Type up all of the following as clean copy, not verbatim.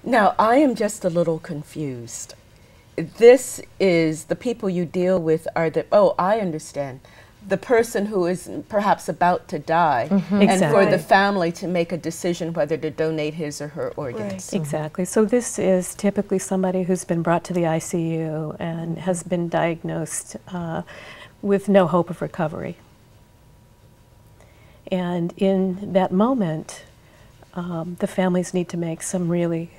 Now, I am just a little confused. This is the people you deal with are the, oh, I understand, the person who is perhaps about to die, and Exactly. for the family to make a decision whether to donate his or her organs. Exactly. So this is typically somebody who's been brought to the ICU and has been diagnosed with no hope of recovery. And in that moment, the families need to make some really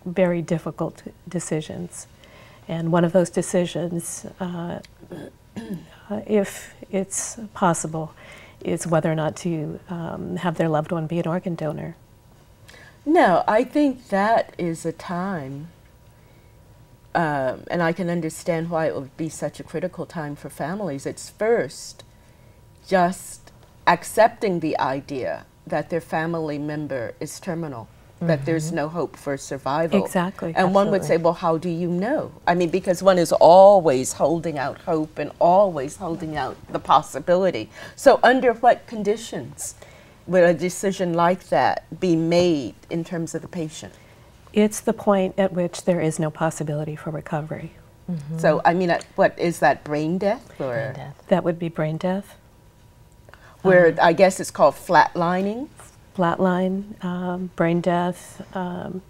very difficult decisions. And one of those decisions, if it's possible, is whether or not to have their loved one be an organ donor. No, I think that is a time, and I can understand why it would be such a critical time for families. It's first just accepting the idea that their family member is terminal, that there's no hope for survival. Exactly. And one would say, well, how do you know? I mean, because one is always holding out hope and always holding out the possibility. So under what conditions would a decision like that be made in terms of the patient? It's the point at which there is no possibility for recovery. So, I mean, what is that, brain death? Or Brain death. That would be brain death, where I guess it's called flatlining? flatline, brain death, and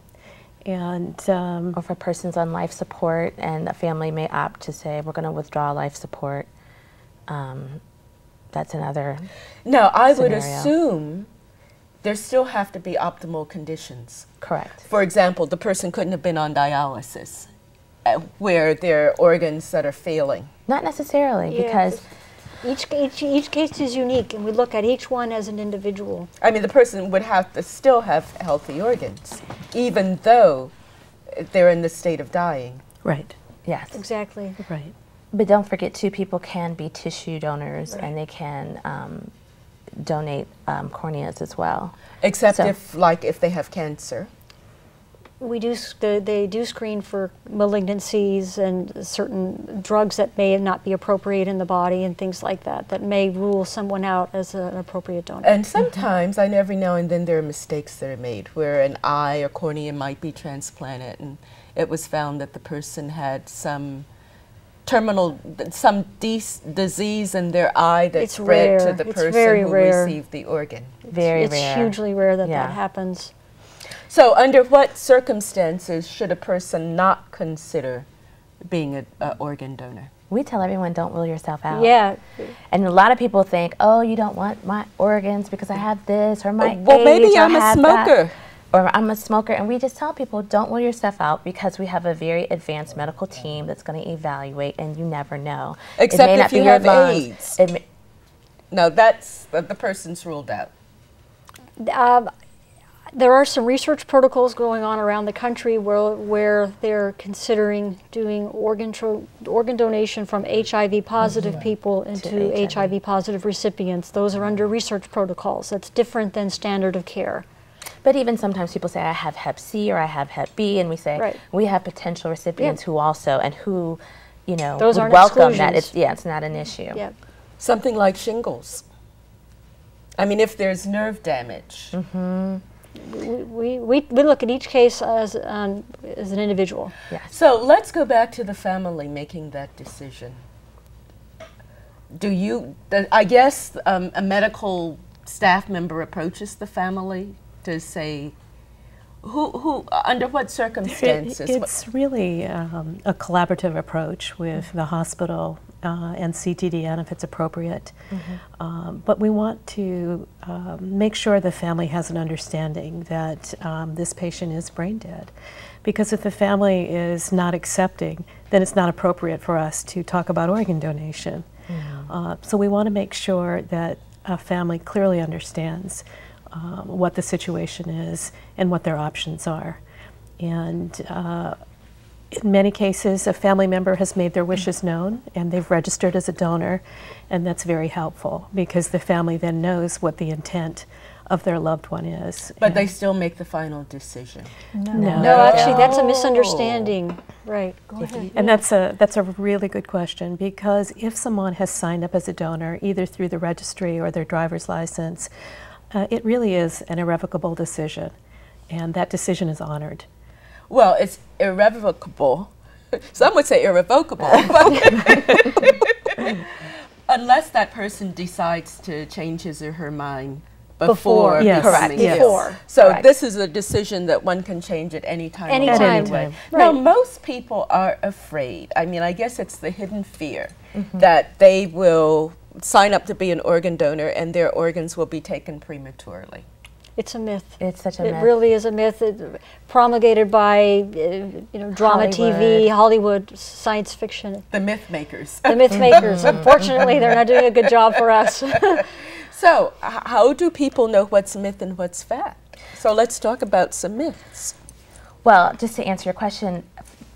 Or if a person's on life support and the family may opt to say, we're going to withdraw life support, that's another Now, I would scenario. assume there still have to be optimal conditions. Correct. For example, the person couldn't have been on dialysis, where there are organs that are failing. Not necessarily, Yeah, because Each case is unique, and we look at each one as an individual. I mean, the person would have to still have healthy organs, even though they're in the state of dying. right, yes. Exactly. right. But don't forget, too, people can be tissue donors, and they can donate corneas as well. Except So- if they have cancer. We do. They do screen for malignancies and certain drugs that may not be appropriate in the body and things like that. That may rule someone out as an appropriate donor. And sometimes, I know every now and then there are mistakes that are made, where an eye or cornea might be transplanted, and it was found that the person had some terminal, disease in their eye that It's spread to rare. the It's person very who rare. received the organ. Very it's rare. hugely rare that Yeah. that happens. So under what circumstances should a person not consider being an organ donor? We tell everyone, don't rule yourself out. Yeah. And a lot of people think, oh, you don't want my organs because I have this, or my Well, maybe age, or I'm a have that, smoker. or I'm a smoker. And we just tell people, don't rule yourself out, because we have a very advanced medical team that's going to evaluate, and you never know. Except it may if not be you your have lungs. AIDS. It may, No, that's the person's ruled out. There are some research protocols going on around the country where they're considering doing organ donation from HIV positive people into HIV positive recipients. Those are under research protocols. That's different than standard of care. but even sometimes people say, I have Hep C or I have Hep B, and we say, Right. we have potential recipients who also, and who, you know, Those would aren't welcome that. exclusions. It's not an issue. Yeah. Something like shingles. I mean, if there's nerve damage. We look at each case as an individual. So let's go back to the family making that decision. I guess a medical staff member approaches the family to say, under what circumstances? It's really a collaborative approach with the hospital and CTDN if it's appropriate. But we want to make sure the family has an understanding that this patient is brain dead. Because if the family is not accepting, then it's not appropriate for us to talk about organ donation. So we want to make sure that a family clearly understands what the situation is and what their options are. And in many cases, a family member has made their wishes known and they've registered as a donor, and that's very helpful because the family then knows what the intent of their loved one is. But they still make the final decision. No, actually, that's a misunderstanding. Right. Go ahead. And that's a really good question, because if someone has signed up as a donor, either through the registry or their driver's license, it really is an irrevocable decision, and that decision is honored. Well, it's irrevocable. Some would say irrevocable. But unless that person decides to change his or her mind before Yes. becoming Yes. ill. Before. So Correct. this is a decision that one can change at any time. Anytime. along the Anytime. way. Right. Now, most people are afraid. I mean, I guess it's the hidden fear that they will sign up to be an organ donor and their organs will be taken prematurely. It's a myth. It's such a It myth. really is a myth promulgated by drama TV, Hollywood, science fiction. The myth makers. The myth makers. Unfortunately, they're not doing a good job for us. So, how do people know what's myth and what's fact? So let's talk about some myths. Well, just to answer your question,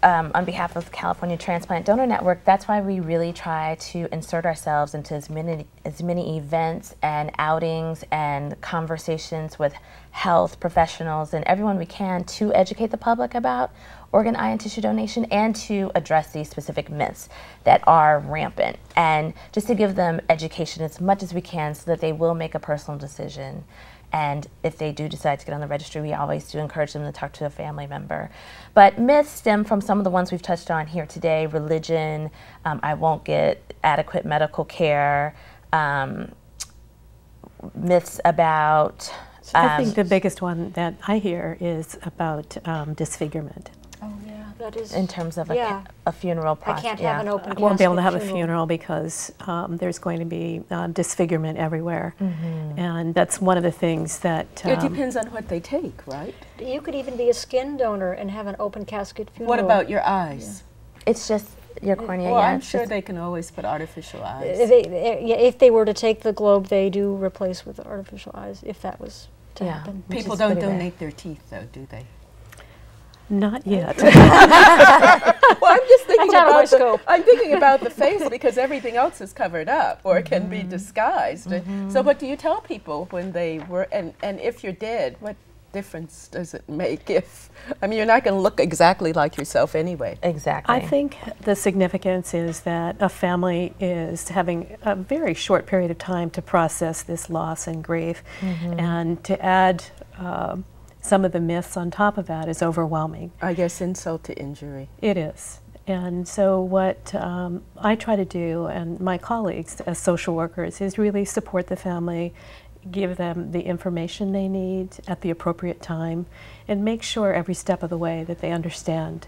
on behalf of California Transplant Donor Network, that's why we really try to insert ourselves into as many events and outings and conversations with health professionals and everyone we can to educate the public about organ, eye, and tissue donation and to address these specific myths that are rampant and just to give them education as much as we can so that they will make a personal decision. And if they do decide to get on the registry, we always do encourage them to talk to a family member. But myths stem from some of the ones we've touched on here today: religion, I won't get adequate medical care, myths about... I think the biggest one that I hear is about disfigurement. Oh, yeah, that is. in terms of Yeah. a funeral I process. can't have an open I won't be able to have casket a funeral because there's going to be disfigurement everywhere. Mm-hmm. And that's one of the things that... It depends on what they take, right? You could even be a skin donor and have an open casket funeral. What about your eyes? It's just your cornea. Well, yeah, I'm it's sure just- they can always put artificial eyes. If they were to take the globe, they do replace with artificial eyes, if that was to Yeah. happen. Which People is don't pretty rare. donate their teeth, though, do they? Not yet. Well, I'm just thinking That's out of my about the, scope. I'm thinking about the face because everything else is covered up or can be disguised. So what do you tell people when they were, and if you're dead, what difference does it make if, I mean, you're not going to look exactly like yourself anyway. Exactly. I think the significance is that a family is having a very short period of time to process this loss and grief, and to add some of the myths on top of that is overwhelming. I guess insult to injury. It is. And so what I try to do, and my colleagues as social workers, is really support the family, give them the information they need at the appropriate time, and make sure every step of the way that they understand